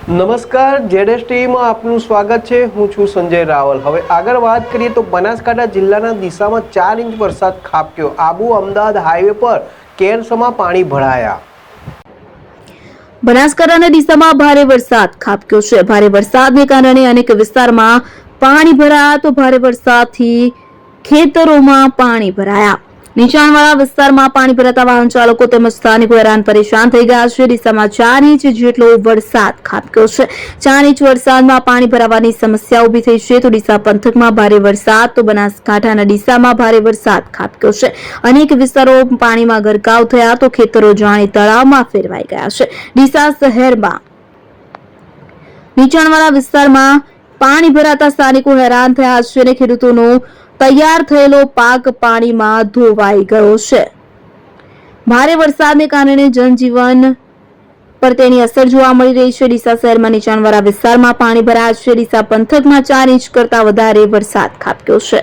નમસ્કાર, જેડેશ ટીવીમાં આપનું સ્વાગત છે। હું છું સંજય રાવલ। હવે આગળ વાત કરીએ તો બનાસકાંઠા જિલ્લાના ડીસામાં 4 ઇંચ વરસાદ ખાબક્યો। આબુ અમદાવાદ હાઈવે પર કેરસમાં પાણી ભરાયા। બનાસકાંઠાના ડીસામાં ભારે વરસાદ ખાબક્યો છે। ભારે વરસાદને કારણે અનેક વિસ્તારમાં પાણી ભરાયા તો ભારે વરસાદથી ખેતરોમાં પાણી ભરાયા। નીચાણવાળા વિસ્તારમાં પાણી ભરાતા વાહન ચાલકો તેમજ સ્થાનિકો હેરાન પરેશાન થઈ ગયા છે। ડીસામાં 4 ઇંચ જેટલો વરસાદ ખાબક્યો છે। 4 ઇંચ વરસાદમાં પાણી ભરાવાની સમસ્યા ઊભી થઈ છે તો ડીસા પંથકમાં ભારે વરસાદ તો બનાસકાંઠાના ડીસામાં ભારે વરસાદ ખાબક્યો છે। અનેક વિસ્તારો પાણીમાં ગરકાવ થયા તો ખેતરો જાણે તળાવમાં ફેરવાઈ ગયા છે। ડીસા શહેરમાં નીચાણવાળા વિસ્તારમાં પાણી ભરાતા સ્થાનિકો હેરાન થયા છે અને ખેડૂતોનો તૈયાર થયેલો પાક પાણીમાં ધોવાઈ ગયો છે। ભારે વરસાદને કારણે જનજીવન પર તેની અસર જોવા મળી રહી છે। ડીસા શહેરમાં નીચાણવાળા વિસ્તારમાં પાણી ભરાયા છે। ડીસા પંથકમાં 4 ઇંચ કરતા વધારે વરસાદ ખાબક્યો છે।